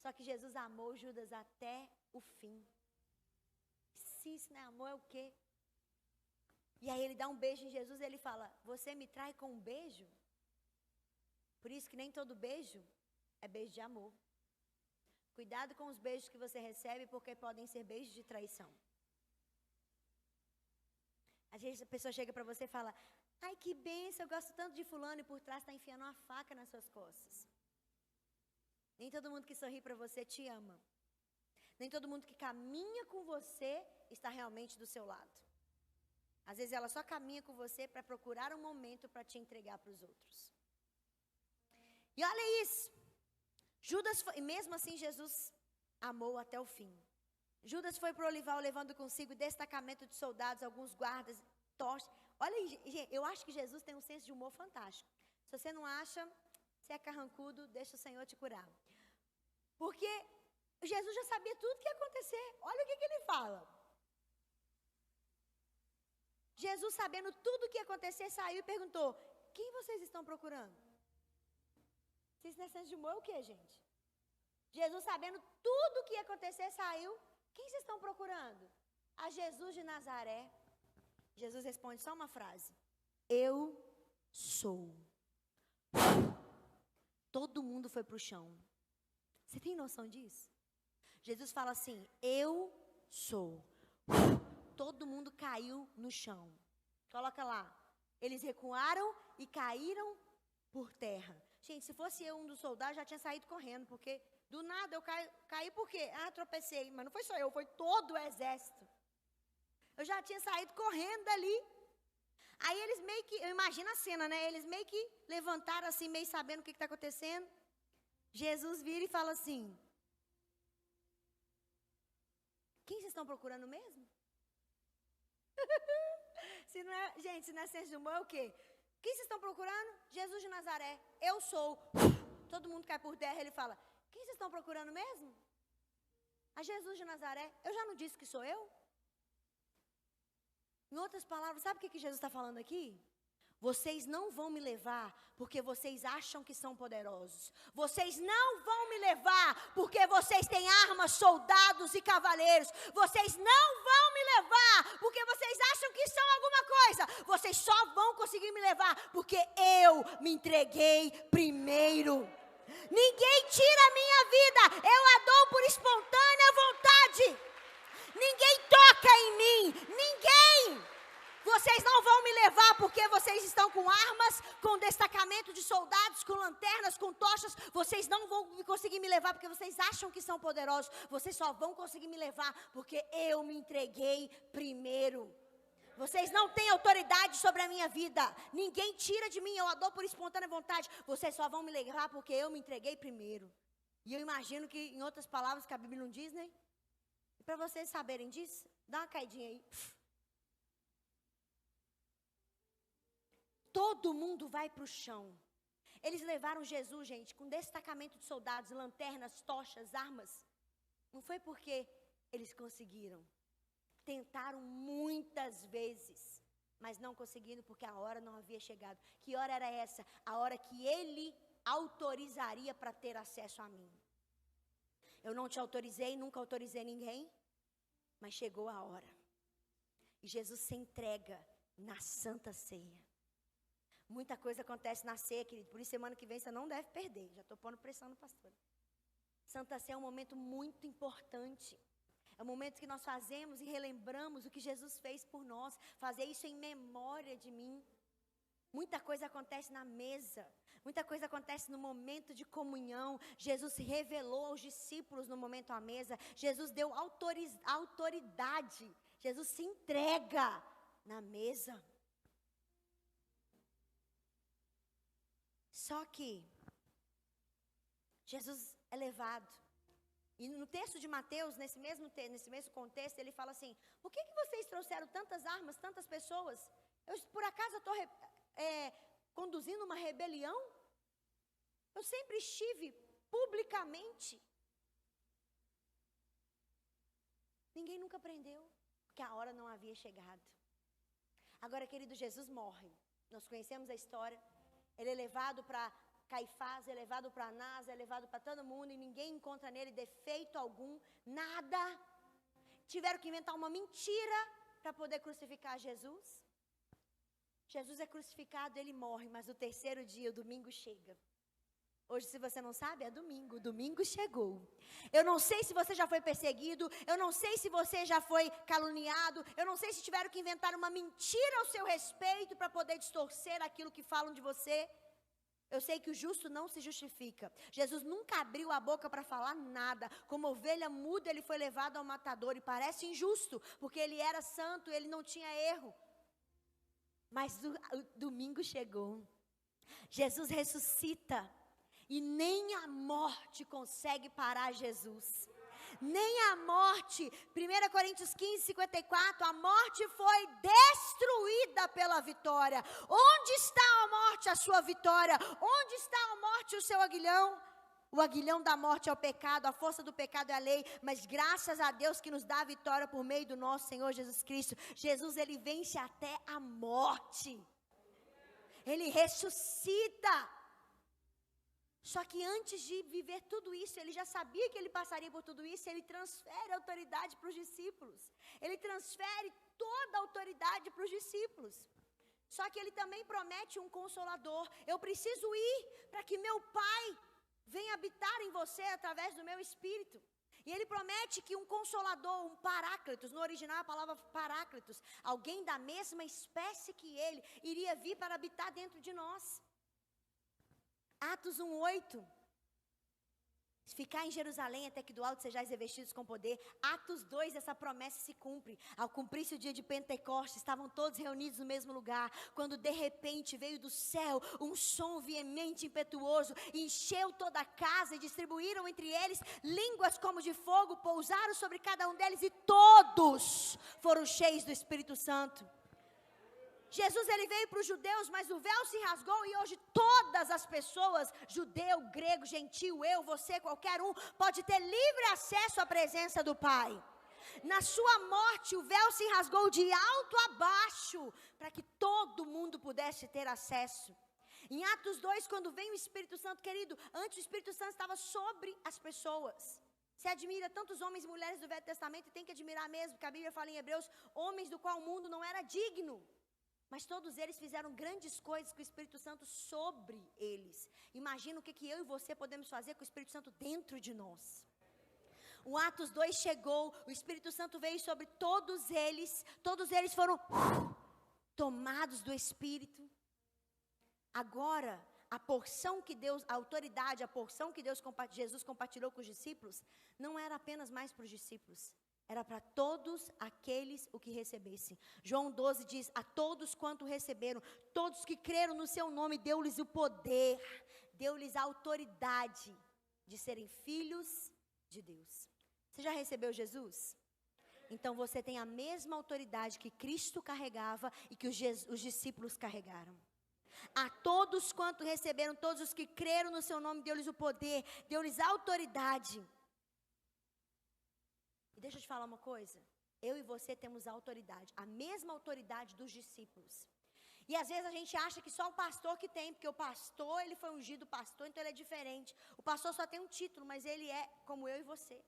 Só que Jesus amou Judas até o fim. Se isso não é amor, é o quê? E aí ele dá um beijo em Jesus e ele fala, você me trai com um beijo? Por isso que nem todo beijo é beijo de amor. Cuidado com os beijos que você recebe, porque podem ser beijos de traição. Às vezes a pessoa chega para você e fala, ai que bênção, eu gosto tanto de fulano, e por trás está enfiando uma faca nas suas costas. Nem todo mundo que sorri para você te ama. Nem todo mundo que caminha com você está realmente do seu lado. Às vezes ela só caminha com você para procurar um momento para te entregar para os outros. E olha isso. Judas foi, e mesmo assim Jesus amou até o fim. Judas foi para o olival levando consigo destacamento de soldados, alguns guardas, tochas. Olha aí, gente, eu acho que Jesus tem um senso de humor fantástico. Se você não acha, você é carrancudo, deixa o Senhor te curar. Porque Jesus já sabia tudo que ia acontecer. Olha o que ele fala. Jesus, sabendo tudo o que ia acontecer, saiu e perguntou, quem vocês estão procurando? Se isso não é senso de humor, é o que, gente? Jesus, sabendo tudo o que ia acontecer, saiu. Quem vocês estão procurando? A Jesus de Nazaré. Jesus responde só uma frase. Eu sou. Todo mundo foi para o chão. Você tem noção disso? Jesus fala assim, eu sou. Todo mundo caiu no chão. Coloca lá. Eles recuaram e caíram por terra. Gente, se fosse eu, um dos soldados, já tinha saído correndo, porque do nada eu caí por quê? Ah, tropecei. Mas não foi só eu, foi todo o exército. Eu já tinha saído correndo dali. Aí eles meio que, eu imagino a cena, né? Eles meio que levantaram assim, meio sabendo o que está acontecendo. Jesus vira e fala assim, quem vocês estão procurando mesmo? Se não é, gente, se não é senso de humor, é o quê? Quem vocês estão procurando? Jesus de Nazaré. Eu sou. Todo mundo cai por terra, ele fala, quem vocês estão procurando mesmo? A Jesus de Nazaré. Eu já não disse que sou eu? Em outras palavras, sabe o que Jesus está falando aqui? Vocês não vão me levar porque vocês acham que são poderosos. Vocês não vão me levar porque vocês têm armas, soldados e cavaleiros. Vocês não vão me levar porque vocês acham que são alguma coisa. Vocês só vão conseguir me levar porque eu me entreguei primeiro. Ninguém tira a minha vida. Eu a dou por espontânea vontade. Ninguém toca em mim. Ninguém. Vocês não vão me levar porque vocês estão com armas, com destacamento de soldados, com lanternas, com tochas. Vocês não vão conseguir me levar porque vocês acham que são poderosos. Vocês só vão conseguir me levar porque eu me entreguei primeiro. Vocês não têm autoridade sobre a minha vida. Ninguém tira de mim, eu a dou por espontânea vontade. Vocês só vão me levar porque eu me entreguei primeiro. E eu imagino que, em outras palavras que a Bíblia não diz, né? E para vocês saberem disso, dá uma caidinha aí. Todo mundo vai para o chão. Eles levaram Jesus, gente, com destacamento de soldados, lanternas, tochas, armas. Não foi porque eles conseguiram. Tentaram muitas vezes, mas não conseguiram porque a hora não havia chegado. Que hora era essa? A hora que ele autorizaria para ter acesso a mim. Eu não te autorizei, nunca autorizei ninguém, mas chegou a hora. E Jesus se entrega na Santa Ceia. Muita coisa acontece na ceia, querido. Por isso, semana que vem, você não deve perder. Já estou pondo pressão no pastor. Santa Ceia é um momento muito importante. É um momento que nós fazemos e relembramos o que Jesus fez por nós. Fazer isso em memória de mim. Muita coisa acontece na mesa. Muita coisa acontece no momento de comunhão. Jesus se revelou aos discípulos no momento à mesa. Jesus deu autoridade. Jesus se entrega na mesa. Só que Jesus é levado. E no texto de Mateus, nesse mesmo contexto, ele fala assim: por que vocês trouxeram tantas armas, tantas pessoas? Por acaso estou conduzindo uma rebelião? Eu sempre estive publicamente. Ninguém nunca prendeu, porque a hora não havia chegado. Agora, querido, Jesus morre. Nós conhecemos a história. Ele é levado para Caifás, é levado para Anás, é levado para todo mundo, e ninguém encontra nele defeito algum, nada. Tiveram que inventar uma mentira para poder crucificar Jesus. Jesus é crucificado, ele morre, mas no terceiro dia, o domingo chega. Hoje, se você não sabe, é domingo. Domingo chegou. Eu não sei se você já foi perseguido. Eu não sei se você já foi caluniado. Eu não sei se tiveram que inventar uma mentira ao seu respeito para poder distorcer aquilo que falam de você. Eu sei que o justo não se justifica. Jesus nunca abriu a boca para falar nada. Como ovelha muda, ele foi levado ao matador. E parece injusto, porque ele era santo, ele não tinha erro. Mas o domingo chegou. Jesus ressuscita. E nem a morte consegue parar Jesus. Nem a morte. 1 Coríntios 15, 54. A morte foi destruída pela vitória. Onde está a morte, a sua vitória? Onde está a morte, o seu aguilhão? O aguilhão da morte é o pecado, a força do pecado é a lei, mas graças a Deus que nos dá a vitória por meio do nosso Senhor Jesus Cristo. Jesus, ele vence até a morte. Ele ressuscita. Só que antes de viver tudo isso, ele já sabia que ele passaria por tudo isso, ele transfere a autoridade para os discípulos. Ele transfere toda a autoridade para os discípulos. Só que ele também promete um consolador. Eu preciso ir para que meu Pai venha habitar em você através do meu Espírito. E ele promete que um consolador, um paráclitos, no original a palavra paráclitos, alguém da mesma espécie que ele, iria vir para habitar dentro de nós. Atos 1:8. Ficar em Jerusalém até que do alto sejais revestidos com poder. Atos 2, essa promessa se cumpre. Ao cumprir-se o dia de Pentecostes, estavam todos reunidos no mesmo lugar, quando de repente veio do céu um som veemente, impetuoso, encheu toda a casa e distribuíram entre eles línguas como de fogo, pousaram sobre cada um deles e todos foram cheios do Espírito Santo. Jesus, ele veio para os judeus, mas o véu se rasgou e hoje todas as pessoas, judeu, grego, gentil, eu, você, qualquer um, pode ter livre acesso à presença do Pai. Na sua morte, o véu se rasgou de alto a baixo, para que todo mundo pudesse ter acesso. Em Atos 2, quando vem o Espírito Santo, querido, antes o Espírito Santo estava sobre as pessoas. Você admira tantos homens e mulheres do Velho Testamento, e tem que admirar mesmo, porque a Bíblia fala em Hebreus, homens do qual o mundo não era digno. Mas todos eles fizeram grandes coisas com o Espírito Santo sobre eles. Imagina o que eu e você podemos fazer com o Espírito Santo dentro de nós. O Atos 2 chegou, o Espírito Santo veio sobre todos eles foram tomados do Espírito. Agora, a porção que Deus, a autoridade, a porção que Jesus compartilhou com os discípulos, não era apenas mais para os discípulos. Era para todos aqueles o que recebessem. João 12 diz, a todos quanto receberam, todos que creram no seu nome, deu-lhes o poder, deu-lhes a autoridade de serem filhos de Deus. Você já recebeu Jesus? Então você tem a mesma autoridade que Cristo carregava e que os discípulos carregaram. A todos quanto receberam, todos os que creram no seu nome, deu-lhes o poder, deu-lhes a autoridade. E deixa eu te falar uma coisa, eu e você temos a autoridade, a mesma autoridade dos discípulos. E às vezes a gente acha que só o pastor que tem, porque o pastor, ele foi ungido pastor, então ele é diferente. O pastor só tem um título, mas ele é como eu e você.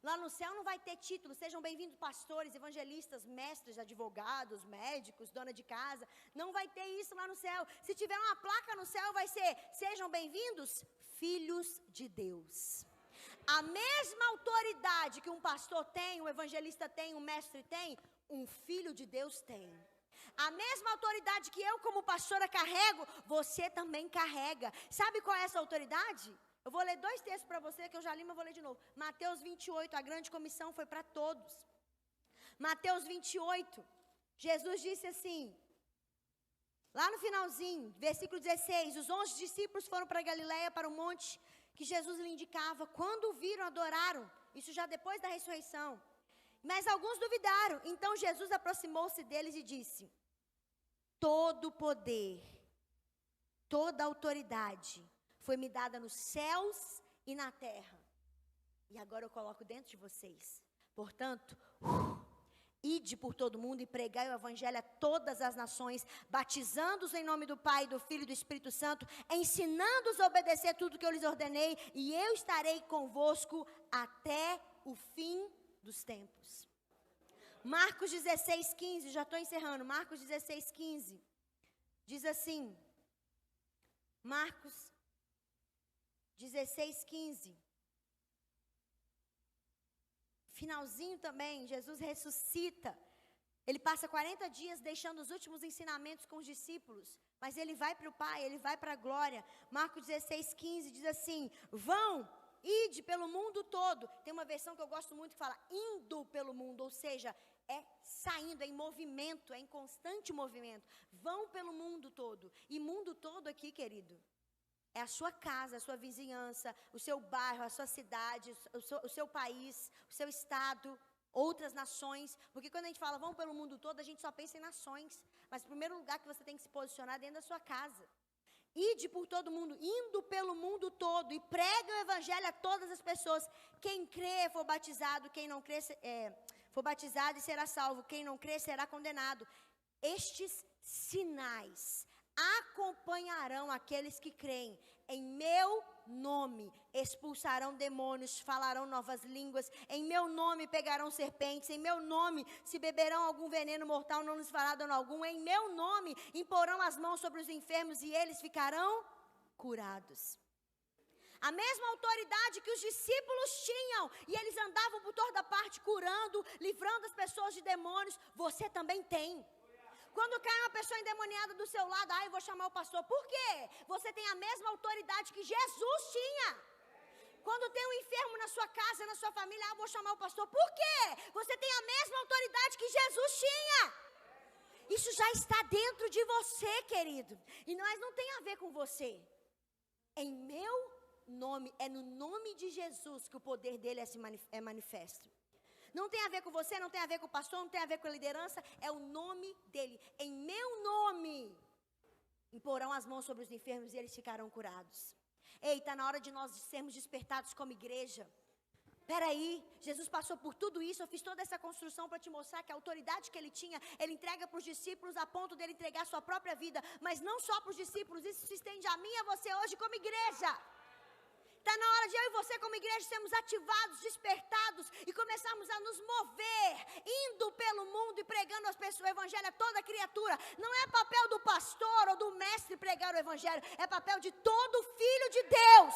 Lá no céu não vai ter título, sejam bem-vindos pastores, evangelistas, mestres, advogados, médicos, dona de casa. Não vai ter isso lá no céu. Se tiver uma placa no céu vai ser, sejam bem-vindos, filhos de Deus. A mesma autoridade que um pastor tem, um evangelista tem, um mestre tem, um filho de Deus tem. A mesma autoridade que eu como pastora carrego, você também carrega. Sabe qual é essa autoridade? Eu vou ler 2 textos para você, que eu já li, mas eu vou ler de novo. Mateus 28, a grande comissão foi para todos. Mateus 28, Jesus disse assim, lá no finalzinho, versículo 16, os 11 discípulos foram para Galileia, para o monte que Jesus lhe indicava. Quando o viram, adoraram, isso já depois da ressurreição. Mas alguns duvidaram. Então Jesus aproximou-se deles e disse: todo poder, toda autoridade foi me dada nos céus e na terra. E agora eu coloco dentro de vocês. Portanto, ide por todo mundo e pregai o evangelho a todas as nações, batizando-os em nome do Pai, do Filho e do Espírito Santo, ensinando-os a obedecer tudo que eu lhes ordenei, e eu estarei convosco até o fim dos tempos. Marcos 16, 15, já estou encerrando, Marcos 16, 15, diz assim, Marcos 16, 15, finalzinho também, Jesus ressuscita, ele passa 40 dias deixando os últimos ensinamentos com os discípulos, mas ele vai para o Pai, ele vai para a glória. Marcos 16, 15 diz assim, vão, ide pelo mundo todo. Tem uma versão que eu gosto muito que fala indo pelo mundo, ou seja, é saindo, é em movimento, é em constante movimento. Vão pelo mundo todo. E mundo todo aqui, querido, é a sua casa, a sua vizinhança, o seu bairro, a sua cidade, o seu país, o seu estado, outras nações. Porque quando a gente fala vão pelo mundo todo, a gente só pensa em nações. Mas o primeiro lugar que você tem que se posicionar é dentro da sua casa. Ide por todo mundo, indo pelo mundo todo, e prega o evangelho a todas as pessoas. Quem crê for batizado, quem não crê for batizado e será salvo. Quem não crê será condenado. Estes sinais acompanharão aqueles que creem. Em meu nome expulsarão demônios, falarão novas línguas, em meu nome pegarão serpentes, em meu nome se beberão algum veneno mortal não lhes fará dano algum, em meu nome imporão as mãos sobre os enfermos e eles ficarão curados. A mesma autoridade que os discípulos tinham, e eles andavam por toda parte curando, livrando as pessoas de demônios, você também tem. Quando cai uma pessoa endemoniada do seu lado, eu vou chamar o pastor. Por quê? Você tem a mesma autoridade que Jesus tinha. Quando tem um enfermo na sua casa, na sua família, eu vou chamar o pastor. Por quê? Você tem a mesma autoridade que Jesus tinha. Isso já está dentro de você, querido. E nós não tem a ver com você. Em meu nome, é no nome de Jesus que o poder dele é manifesto. Não tem a ver com você, não tem a ver com o pastor, não tem a ver com a liderança, é o nome dele. Em meu nome, imporão as mãos sobre os enfermos e eles ficarão curados. Ei, está na hora de nós sermos despertados como igreja. Peraí, Jesus passou por tudo isso, eu fiz toda essa construção para te mostrar que a autoridade que ele tinha, ele entrega para os discípulos a ponto dele entregar a sua própria vida. Mas não só para os discípulos, isso se estende a mim e a você hoje como igreja. Está na hora de eu e você como igreja sermos ativados, despertados e começarmos a nos mover, indo pelo mundo e pregando as pessoas, o evangelho a toda criatura. Não é papel do pastor ou do mestre pregar o evangelho, é papel de todo filho de Deus.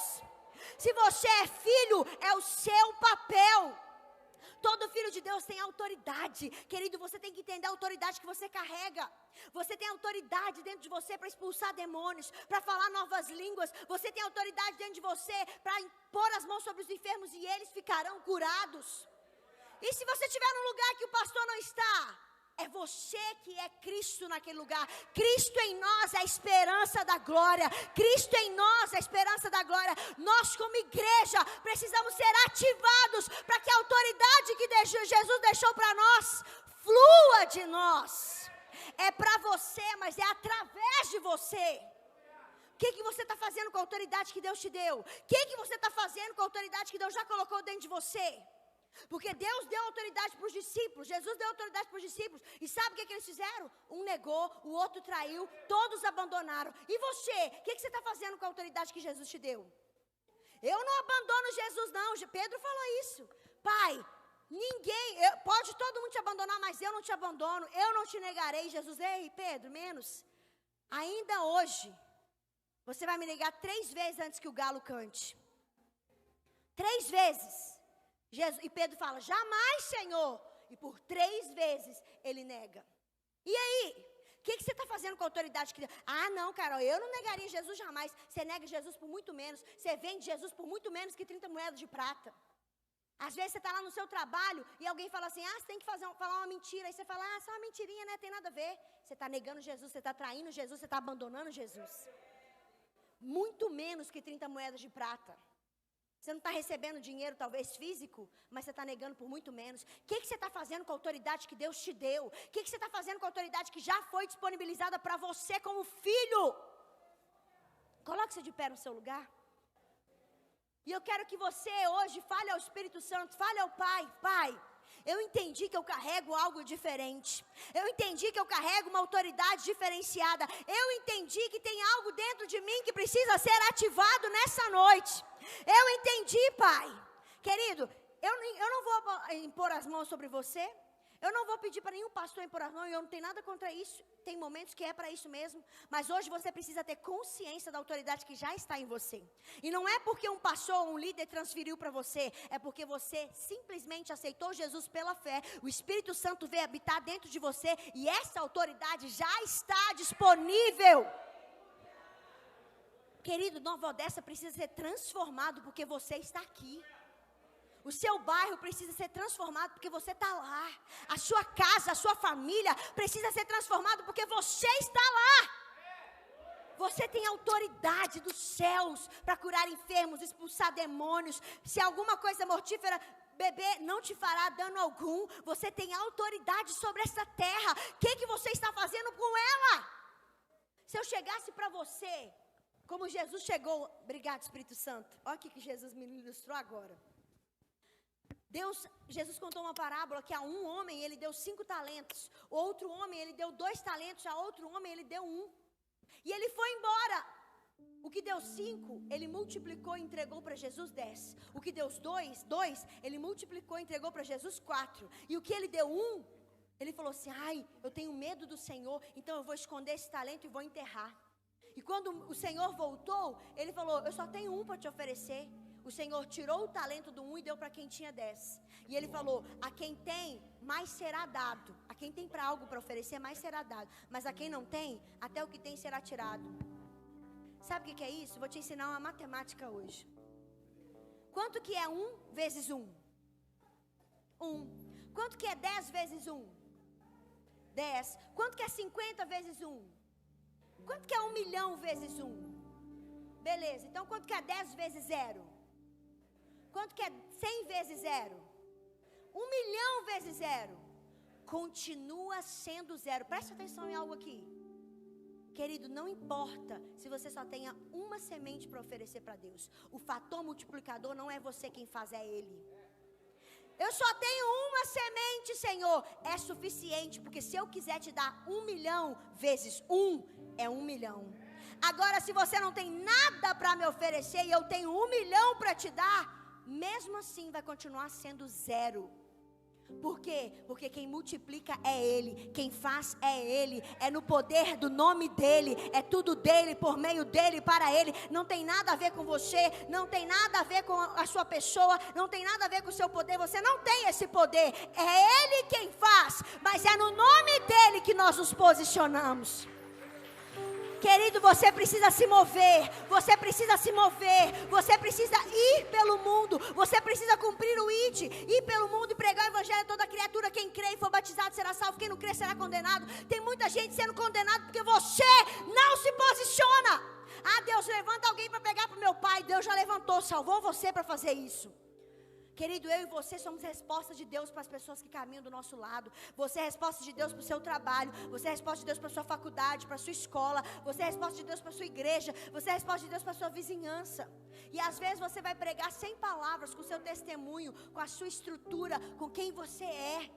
Se você é filho, é o seu papel. Todo filho de Deus tem autoridade. Querido, você tem que entender a autoridade que você carrega. Você tem autoridade dentro de você para expulsar demônios, para falar novas línguas. Você tem autoridade dentro de você para impor as mãos sobre os enfermos e eles ficarão curados. E se você estiver num lugar que o pastor não está, é você que é Cristo naquele lugar. Cristo em nós é a esperança da glória. Cristo em nós é a esperança da glória. Nós como igreja precisamos ser ativados para que a autoridade que Jesus deixou para nós flua de nós. É para você, mas é através de você. O que você está fazendo com a autoridade que Deus te deu? O que você está fazendo com a autoridade que Deus já colocou dentro de você? Porque Deus deu autoridade para os discípulos, Jesus deu autoridade para os discípulos. E sabe o que eles fizeram? Um negou, o outro traiu, todos abandonaram. E você? O que você está fazendo com a autoridade que Jesus te deu? Eu não abandono Jesus não, Pedro falou isso. Pai, pode todo mundo te abandonar, mas eu não te abandono, eu não te negarei. Jesus, ei Pedro, menos. Ainda hoje, você vai me negar 3 vezes antes que o galo cante. 3 vezes. E Pedro fala, jamais, Senhor. E por 3 vezes ele nega. E aí? que você está fazendo com a autoridade que Deus... Ah, não, Carol, eu não negaria Jesus jamais. Você nega Jesus por muito menos. Você vende Jesus por muito menos que 30 moedas de prata. Às vezes você está lá no seu trabalho e alguém fala assim, você tem que falar uma mentira. Aí você fala, só uma mentirinha, né? Tem nada a ver. Você está negando Jesus, você está traindo Jesus, você está abandonando Jesus. Muito menos que 30 moedas de prata. Você não está recebendo dinheiro, talvez físico, mas você está negando por muito menos. O que você está fazendo com a autoridade que Deus te deu? O que você está fazendo com a autoridade que já foi disponibilizada para você como filho? Coloque-se de pé no seu lugar. E eu quero que você hoje fale ao Espírito Santo, fale ao Pai. Pai, eu entendi que eu carrego algo diferente. Eu entendi que eu carrego uma autoridade diferenciada. Eu entendi que tem algo dentro de mim que precisa ser ativado nessa noite. Eu entendi, Pai. Querido, eu não vou impor as mãos sobre você. Eu não vou pedir para nenhum pastor impor as mãos. Eu não tenho nada contra isso. Tem momentos que é para isso mesmo. Mas hoje você precisa ter consciência da autoridade que já está em você. E não é porque um pastor ou um líder transferiu para você. É porque você simplesmente aceitou Jesus pela fé. O Espírito Santo veio habitar dentro de você. E essa autoridade já está disponível. Querido, Nova Odessa precisa ser transformado porque você está aqui. O seu bairro precisa ser transformado porque você está lá. A sua casa, a sua família precisa ser transformado porque você está lá. Você tem autoridade dos céus para curar enfermos, expulsar demônios. Se alguma coisa mortífera beber não te fará dano algum. Você tem autoridade sobre essa terra. O que você está fazendo com ela? Se eu chegasse para você, como Jesus chegou... Obrigado, Espírito Santo. Olha o que Jesus me ilustrou agora. Jesus contou uma parábola que a um homem ele deu 5 talentos, outro homem ele deu 2 talentos, a outro homem ele deu 1. E ele foi embora. O que deu 5, ele multiplicou e entregou para Jesus 10. O que deu 2, ele multiplicou e entregou para Jesus 4. E o que ele deu 1, ele falou assim, eu tenho medo do Senhor, então eu vou esconder esse talento e vou enterrar. E quando o Senhor voltou, ele falou, eu só tenho 1 para te oferecer. O Senhor tirou o talento do 1 e deu para quem tinha 10. E ele falou, a quem tem, mais será dado. A quem tem para algo para oferecer, mais será dado. Mas a quem não tem, até o que tem será tirado. Sabe o que é isso? Vou te ensinar uma matemática hoje. Quanto que é 1 vezes 1? 1. Quanto que é 10 vezes 1? 10. Quanto que é 50 vezes 1? Quanto que é 1 milhão vezes 1? Beleza, então quanto que é 10 vezes 0? Quanto que é 100 vezes 0? 1 milhão vezes 0. Continua sendo 0. Preste atenção em algo aqui. Querido, não importa se você só tenha uma semente para oferecer para Deus. O fator multiplicador não é você quem faz, é Ele. Eu só tenho uma semente, Senhor. É suficiente, porque se eu quiser te dar 1 milhão vezes 1, é 1 milhão. Agora, se você não tem nada para me oferecer e eu tenho 1 milhão para te dar, mesmo assim vai continuar sendo 0. Por quê? Porque quem multiplica é Ele, quem faz é Ele, é no poder do nome dEle, é tudo dEle, por meio dEle, para Ele. Não tem nada a ver com você, não tem nada a ver com a sua pessoa, não tem nada a ver com o seu poder, você não tem esse poder, é Ele quem faz, mas é no nome dEle que nós nos posicionamos. Querido, você precisa se mover, você precisa se mover, você precisa ir pelo mundo, você precisa cumprir o ID, ir pelo mundo e pregar o evangelho a toda criatura. Quem crê e for batizado será salvo, quem não crê será condenado. Tem muita gente sendo condenada porque você não se posiciona. Deus levanta alguém para pregar para o meu pai. Deus já levantou, salvou você para fazer isso. Querido, eu e você somos resposta de Deus para as pessoas que caminham do nosso lado. Você é resposta de Deus para o seu trabalho. Você é resposta de Deus para a sua faculdade, para a sua escola. Você é resposta de Deus para a sua igreja. Você é resposta de Deus para a sua vizinhança. E às vezes você vai pregar sem palavras, com o seu testemunho, com a sua estrutura, com quem você é.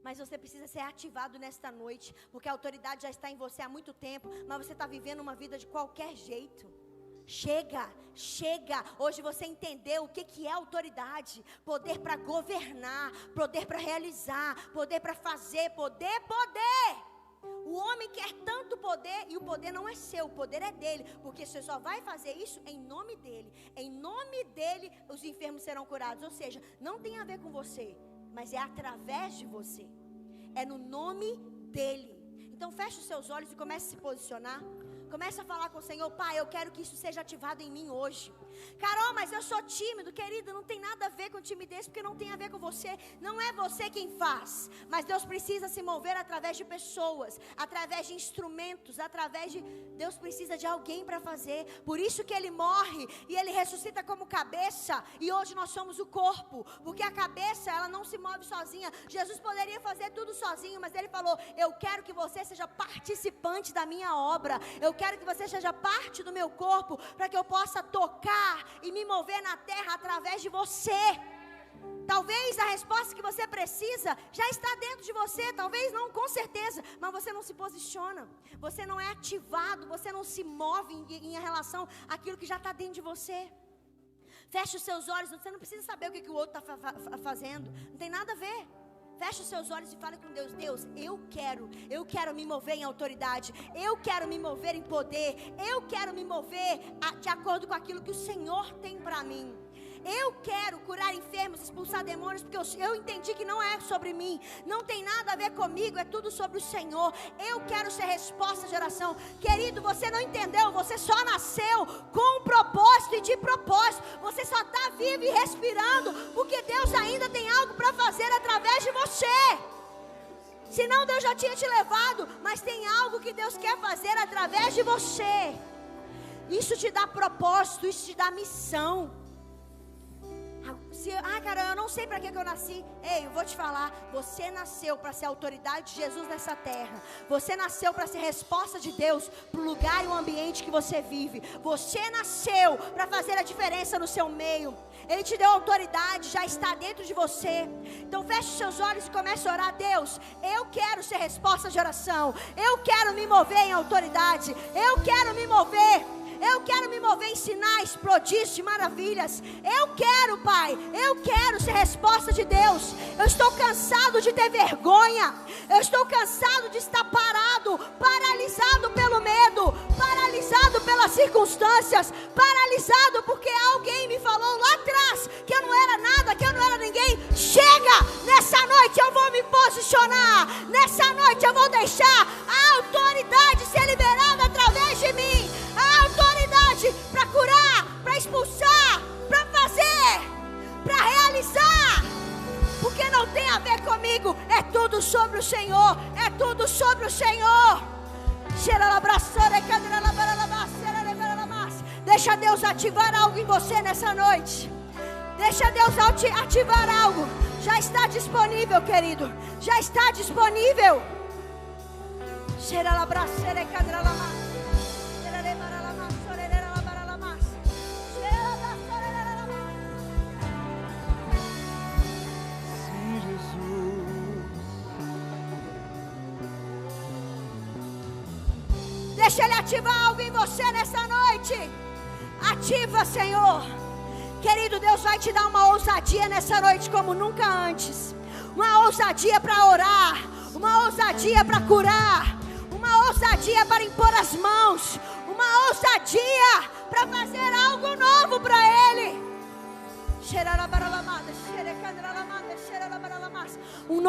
Mas você precisa ser ativado nesta noite, porque a autoridade já está em você há muito tempo, mas você está vivendo uma vida de qualquer jeito. Chega. Hoje você entendeu o que é autoridade. Poder para governar, poder para realizar, poder para fazer, poder. O homem quer tanto poder e o poder não é seu, o poder é dele, porque você só vai fazer isso em nome dele. Em nome dele os enfermos serão curados, ou seja, não tem a ver com você, mas é através de você. É no nome dele. Então feche os seus olhos e comece a se posicionar. Comece a falar com o Senhor: Pai, eu quero que isso seja ativado em mim hoje. Carol, mas eu sou tímido. Querida, não tem nada a ver com timidez, porque não tem a ver com você. Não é você quem faz, mas Deus precisa se mover através de pessoas, através de instrumentos, Deus precisa de alguém para fazer. Por isso que Ele morre e Ele ressuscita como cabeça, e hoje nós somos o corpo, porque a cabeça, ela não se move sozinha. Jesus poderia fazer tudo sozinho, mas Ele falou: eu quero que você seja participante da minha obra, eu quero que você seja parte do meu corpo, para que eu possa tocar e me mover na terra através de você. Talvez a resposta que você precisa já está dentro de você, talvez não, com certeza, mas você não se posiciona, você não é ativado, você não se move em relação àquilo que já está dentro de você. Feche os seus olhos, você não precisa saber o que o outro está fazendo, não tem nada a ver. Feche os seus olhos e fale com Deus: Deus, eu quero me mover em autoridade, eu quero me mover em poder, eu quero me mover de acordo com aquilo que o Senhor tem para mim. Eu quero curar enfermos, expulsar demônios, porque eu entendi que não é sobre mim, não tem nada a ver comigo, é tudo sobre o Senhor. Eu quero ser resposta de oração. Querido, você não entendeu, você só nasceu com um propósito e de propósito. Você só está vivo e respirando, porque Deus ainda tem algo para fazer através de você. Senão Deus já tinha te levado, mas tem algo que Deus quer fazer através de você. Isso te dá propósito, isso te dá missão. Cara, eu não sei para que eu nasci. Ei, eu vou te falar: você nasceu para ser a autoridade de Jesus nessa terra. Você nasceu para ser resposta de Deus para o lugar e o ambiente que você vive. Você nasceu para fazer a diferença no seu meio. Ele te deu autoridade, já está dentro de você. Então feche seus olhos e comece a orar: Deus, eu quero ser resposta de oração, eu quero me mover em autoridade, eu quero me mover em sinais, prodígios e maravilhas. Eu quero, Pai, eu quero ser resposta de Deus. Eu estou cansado de ter vergonha, eu estou cansado de estar paralisado pelo medo, paralisado pelas circunstâncias, paralisado porque alguém me falou lá atrás que eu não era nada, que eu não era ninguém. Chega! Nessa noite eu vou me posicionar, nessa noite eu vou deixar a autoridade ser liberada através de mim, a autoridade para curar, para expulsar, para fazer, para realizar, porque não tem a ver comigo, é tudo sobre o Senhor, é tudo sobre o Senhor. Deixa Deus ativar algo em você nessa noite, deixa Deus ativar algo. Já está disponível, querido, já está disponível. Deixa Ele ativar algo em você nessa noite. Ativa, Senhor. Querido, Deus vai te dar uma ousadia nessa noite como nunca antes. Uma ousadia para orar, uma ousadia para curar, uma ousadia para impor as mãos, uma ousadia para fazer algo novo para Ele. Um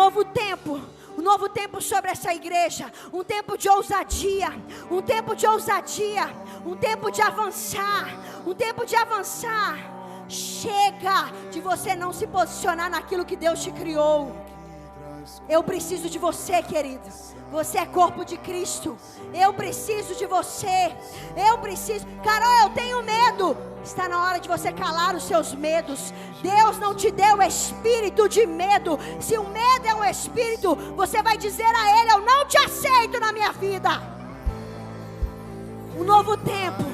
novo tempo sobre essa igreja, um tempo de ousadia, um tempo de ousadia, um tempo de avançar, um tempo de avançar. Chega de você não se posicionar naquilo que Deus te criou. Eu preciso de você, querido. Você é corpo de Cristo. Eu preciso de você. Eu preciso. Carol, eu tenho medo. Está na hora de você calar os seus medos. Deus não te deu espírito de medo. Se o medo é um espírito, você vai dizer a Ele: eu não te aceito na minha vida. Um novo tempo,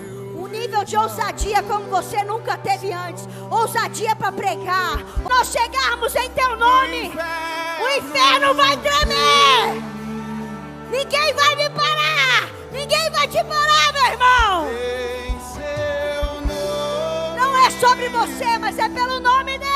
um nível de ousadia como você nunca teve antes. Ousadia para pregar. Nós chegarmos em Teu nome, o inferno vai tremer. Ninguém vai me parar. Ninguém vai te parar, meu irmão. Não é sobre você, mas é pelo nome dele.